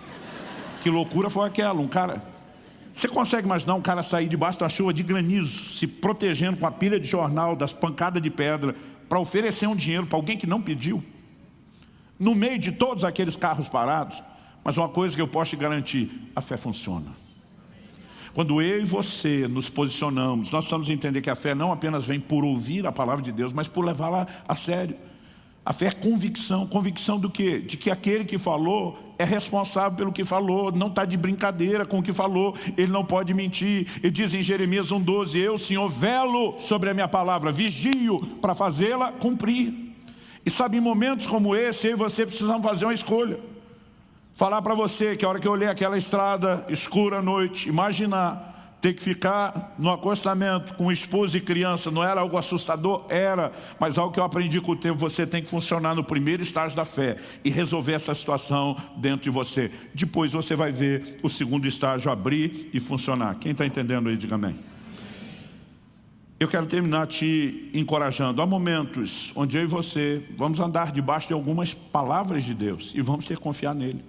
Que loucura foi aquela? Um cara... Você consegue imaginar um cara sair debaixo da chuva de granizo, se protegendo com a pilha de jornal, das pancadas de pedra, para oferecer um dinheiro para alguém que não pediu? No meio de todos aqueles carros parados. Mas uma coisa que eu posso te garantir, a fé funciona. Quando eu e você nos posicionamos, nós precisamos entender que a fé não apenas vem por ouvir a palavra de Deus, mas por levá-la a sério. A fé é convicção. Convicção do quê? De que aquele que falou é responsável pelo que falou, não está de brincadeira com o que falou, ele não pode mentir. Ele diz em Jeremias 1,12, eu, Senhor, velo sobre a minha palavra, vigio para fazê-la cumprir. E sabe, em momentos como esse, eu e você precisamos fazer uma escolha. Falar para você que a hora que eu olhei aquela estrada escura à noite, imaginar ter que ficar no acostamento com esposa e criança, não era algo assustador? Era, mas algo que eu aprendi com o tempo, você tem que funcionar no primeiro estágio da fé e resolver essa situação dentro de você. Depois você vai ver o segundo estágio abrir e funcionar. Quem está entendendo aí, diga amém. Eu quero terminar te encorajando. Há momentos onde eu e você vamos andar debaixo de algumas palavras de Deus e vamos ter que confiar nele.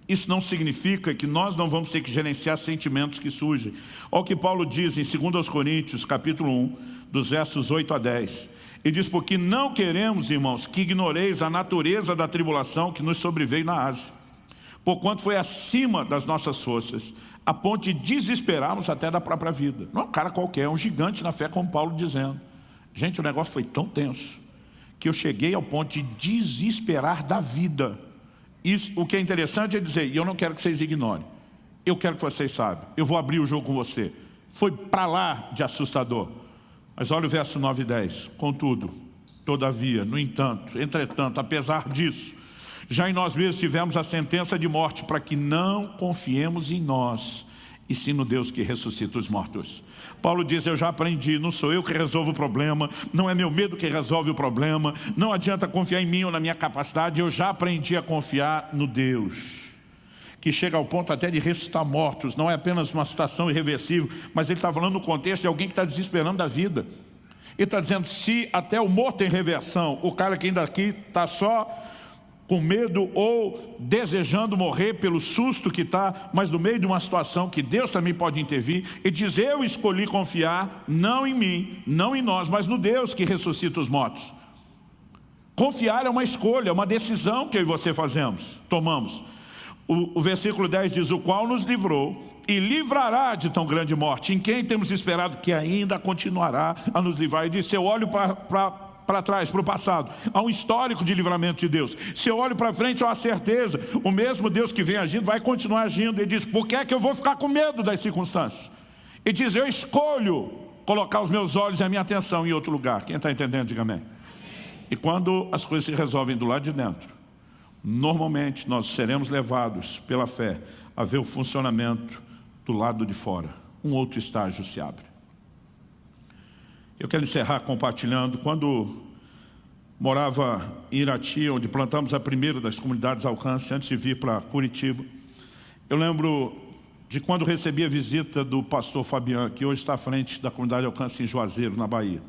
Isso não significa que nós não vamos ter que gerenciar sentimentos que surgem. Olha o que Paulo diz em 2 Coríntios, capítulo 1, dos versos 8 a 10. Ele diz, porque não queremos, irmãos, que ignoreis a natureza da tribulação que nos sobreveio na Ásia. Porquanto foi acima das nossas forças, a ponto de desesperarmos até da própria vida. Não é um cara qualquer, é um gigante na fé, como Paulo dizendo. Gente, o negócio foi tão tenso que eu cheguei ao ponto de desesperar da vida. Isso, o que é interessante é dizer, e eu não quero que vocês ignorem, eu quero que vocês saibam, eu vou abrir o jogo com você. Foi para lá de assustador. Mas olha o verso 9 e 10. Contudo, todavia, no entanto, entretanto, apesar disso, já em nós mesmos tivemos a sentença de morte para que não confiemos em nós, e sim no Deus que ressuscita os mortos. Paulo diz, eu já aprendi, não sou eu que resolvo o problema, não é meu medo que resolve o problema, não adianta confiar em mim ou na minha capacidade, eu já aprendi a confiar no Deus, que chega ao ponto até de ressuscitar mortos. Não é apenas uma situação irreversível, mas ele está falando no contexto de alguém que está desesperando da vida. Ele está dizendo, se até o morto tem reversão, o cara que ainda aqui está só com medo ou desejando morrer pelo susto que está, mas no meio de uma situação que Deus também pode intervir, e diz, eu escolhi confiar, não em mim, não em nós, mas no Deus que ressuscita os mortos. Confiar é uma escolha, é uma decisão que eu e você tomamos. O versículo 10 diz, o qual nos livrou e livrará de tão grande morte, em quem temos esperado que ainda continuará a nos livrar. E diz, se eu olho para trás, para o passado, há um histórico de livramento de Deus. Se eu olho para frente, há a certeza, o mesmo Deus que vem agindo, vai continuar agindo. Ele diz, por que é que eu vou ficar com medo das circunstâncias? Ele diz, eu escolho colocar os meus olhos e a minha atenção em outro lugar. Quem está entendendo, diga amém. E quando as coisas se resolvem do lado de dentro, normalmente nós seremos levados pela fé a ver o funcionamento do lado de fora. Um outro estágio se abre. Eu quero encerrar compartilhando. Quando morava em Irati, onde plantamos a primeira das comunidades Alcance, antes de vir para Curitiba, eu lembro de quando recebi a visita do pastor Fabian, que hoje está à frente da comunidade Alcance em Juazeiro, na Bahia.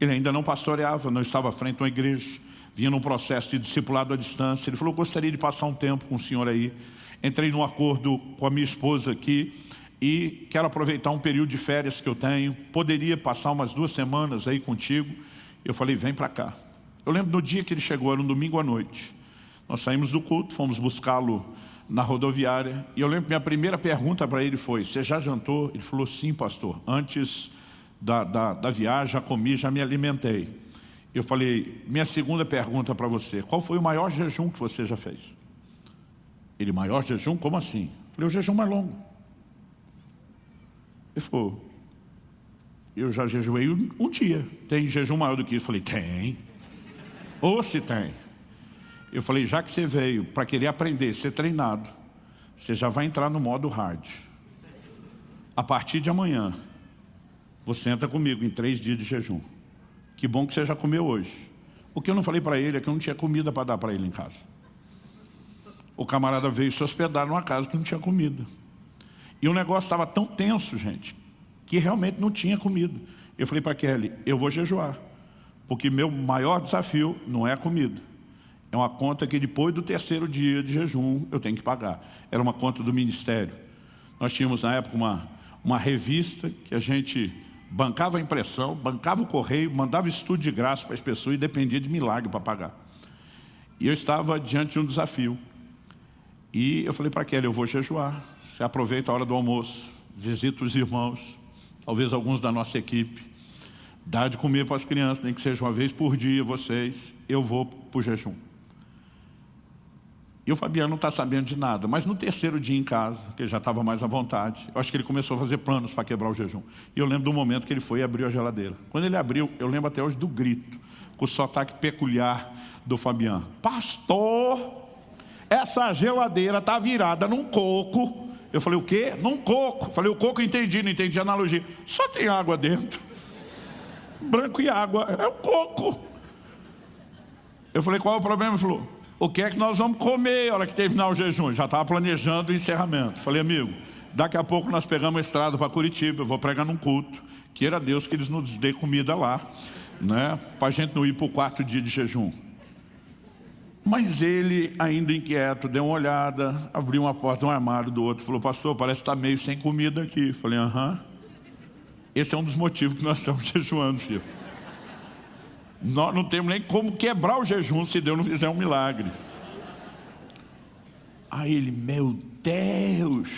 Ele ainda não pastoreava, não estava à frente de uma igreja, vinha num processo de discipulado à distância. Ele falou, gostaria de passar um tempo com o senhor aí. Entrei num acordo com a minha esposa aqui e quero aproveitar um período de férias que eu tenho. Poderia passar umas 2 semanas aí contigo? Eu falei, vem para cá. Eu lembro do dia que ele chegou, era um domingo à noite. Nós saímos do culto, fomos buscá-lo na rodoviária. E eu lembro que minha primeira pergunta para ele foi, você já jantou? Ele falou, sim, pastor. Antes da viagem, já comi, já me alimentei. Eu falei, minha segunda pergunta para você, qual foi o maior jejum que você já fez? Ele, maior jejum? Como assim? Eu falei, o jejum mais longo. Ele falou, eu já jejuei um dia. Tem jejum maior do que isso? Eu falei, tem. Ou se tem. Eu falei, já que você veio para querer aprender, ser treinado, você já vai entrar no modo hard. A partir de amanhã, você entra comigo em 3 dias de jejum. Que bom que você já comeu hoje. O que eu não falei para ele é que eu não tinha comida para dar para ele em casa. O camarada veio se hospedar numa casa que não tinha comida. E o negócio estava tão tenso, gente, que realmente não tinha comida. Eu falei para Kelly, eu vou jejuar, porque meu maior desafio não é a comida. É uma conta que depois do 3º dia de jejum eu tenho que pagar. Era uma conta do ministério. Nós tínhamos na época uma revista que a gente bancava a impressão, bancava o correio, mandava estudo de graça para as pessoas e dependia de milagre para pagar. E eu estava diante de um desafio. E eu falei para Kelly, eu vou jejuar. Você aproveita a hora do almoço, visita os irmãos, talvez alguns da nossa equipe, dá de comer para as crianças, nem que seja uma vez por dia, vocês, eu vou para o jejum. E o Fabiano não está sabendo de nada, mas no 3º dia em casa, que ele já estava mais à vontade, eu acho que ele começou a fazer planos para quebrar o jejum. E eu lembro do momento que ele foi e abriu a geladeira. Quando ele abriu, eu lembro até hoje do grito, com o sotaque peculiar do Fabiano. Pastor, essa geladeira está virada num coco. Eu falei, o quê? Num coco. Falei, o coco entendi, não entendi a analogia. Só tem água dentro. Branco e água, é um coco. Eu falei, qual é o problema? Ele falou, o que é que nós vamos comer na hora que terminar o jejum? Já estava planejando o encerramento. Falei, amigo, daqui a pouco nós pegamos a estrada para Curitiba, eu vou pregar num culto. Queira Deus que eles nos dê comida lá, né? Para a gente não ir para o 4º dia de jejum. Mas ele, ainda inquieto, deu uma olhada, abriu uma porta, um armário do outro, falou, pastor, parece que está meio sem comida aqui. Falei, aham. Esse é um dos motivos que nós estamos jejuando, filho. Nós não temos nem como quebrar o jejum se Deus não fizer um milagre. Aí ele, meu Deus.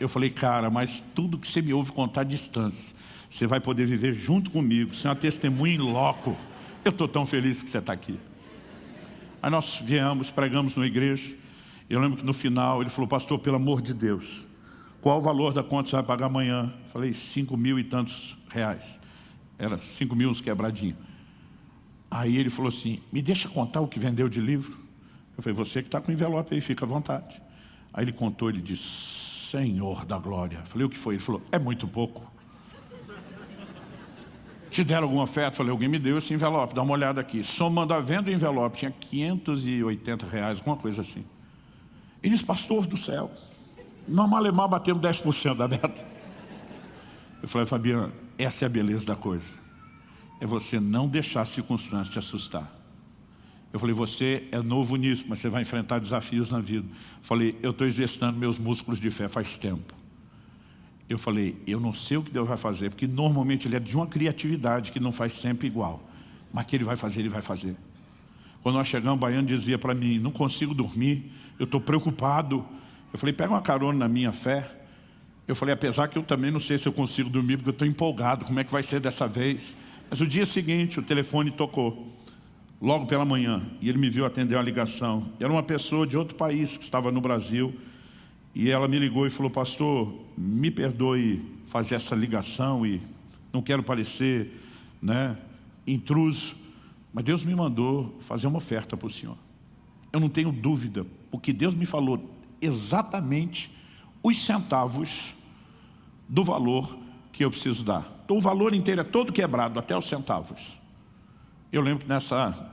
Eu falei, cara, mas tudo que você me ouve contar à distância, você vai poder viver junto comigo, ser uma testemunha em loco. Eu estou tão feliz que você está aqui. Aí nós viemos, pregamos na igreja. Eu lembro que no final ele falou, pastor, pelo amor de Deus, qual o valor da conta que você vai pagar amanhã? Eu falei, 5.000 e tantos reais. Era 5.000 uns quebradinhos. Aí ele falou assim, me deixa contar o que vendeu de livro? Eu falei, você que está com o envelope aí, fica à vontade. Aí ele contou, ele disse, Senhor da glória. Eu falei, o que foi? Ele falou, é muito pouco. Te deram algum afeto? Falei, alguém me deu esse envelope, dá uma olhada aqui. Somando a venda do envelope, tinha 580 reais, alguma coisa assim. Ele disse, pastor do céu, nós alemão batemos 10% da meta. Eu falei, Fabiano, essa é a beleza da coisa. É você não deixar a circunstância te assustar. Eu falei, você é novo nisso, mas você vai enfrentar desafios na vida. Eu falei, eu estou exercitando meus músculos de fé faz tempo. Eu falei, eu não sei o que Deus vai fazer, porque normalmente ele é de uma criatividade que não faz sempre igual. Mas que ele vai fazer, ele vai fazer. Quando nós chegamos, o baiano dizia para mim, não consigo dormir, eu estou preocupado. Eu falei, pega uma carona na minha fé. Eu falei, apesar que eu também não sei se eu consigo dormir, porque eu estou empolgado, como é que vai ser dessa vez? Mas o dia seguinte, o telefone tocou, logo pela manhã, e ele me viu atender uma ligação. Era uma pessoa de outro país que estava no Brasil, e ela me ligou e falou, pastor, me perdoe fazer essa ligação, e não quero parecer, né, intruso, mas Deus me mandou fazer uma oferta para o senhor. Eu não tenho dúvida, porque Deus me falou exatamente os centavos do valor que eu preciso dar. Então, o valor inteiro é todo quebrado, até os centavos. Eu lembro que nessa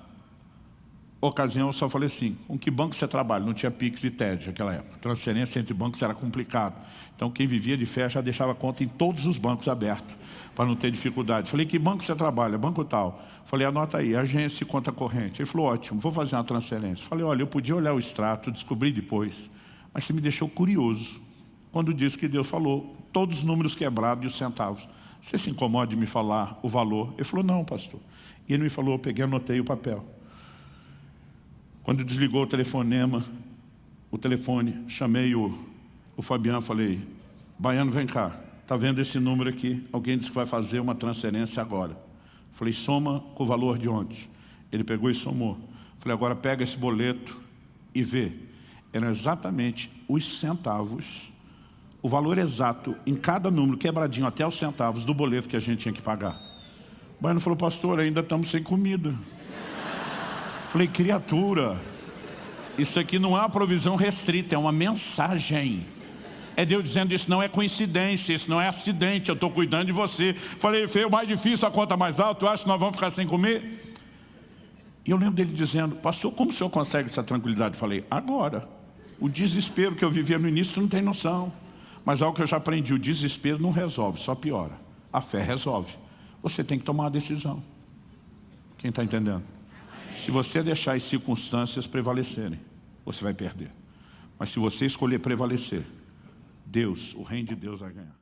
ocasião eu só falei assim, com que banco você trabalha? Não tinha Pix e TED naquela época. Transferência entre bancos era complicado. Então quem vivia de fé já deixava conta em todos os bancos abertos, para não ter dificuldade. Falei, que banco você trabalha? Banco tal. Falei, anota aí, agência e conta corrente. Ele falou, ótimo, vou fazer uma transferência. Falei, olha, eu podia olhar o extrato, descobri depois, mas você me deixou curioso quando disse que Deus falou todos os números quebrados e os centavos. Você se incomoda de me falar o valor? Ele falou, não, pastor. E ele me falou, eu peguei, anotei o papel. Quando desligou o telefone, chamei o Fabiano, falei, baiano, vem cá, está vendo esse número aqui? Alguém disse que vai fazer uma transferência agora. Falei, soma com o valor de ontem. Ele pegou e somou. Falei, agora pega esse boleto e vê. Eram exatamente os centavos, o valor exato em cada número, quebradinho até os centavos do boleto que a gente tinha que pagar. O baiano falou, pastor, ainda estamos sem comida. Falei, criatura, isso aqui não é uma provisão restrita, é uma mensagem. É Deus dizendo, isso não é coincidência, isso não é acidente, eu estou cuidando de você. Falei, feio, mais difícil, a conta mais alta, tu acha que nós vamos ficar sem comer? E eu lembro dele dizendo, pastor, como o senhor consegue essa tranquilidade? Falei, agora. O desespero que eu vivia no início, tu não tem noção. Mas algo que eu já aprendi, o desespero não resolve, só piora. A fé resolve. Você tem que tomar uma decisão. Quem está entendendo? Se você deixar as circunstâncias prevalecerem, você vai perder. Mas se você escolher prevalecer, Deus, o reino de Deus vai ganhar.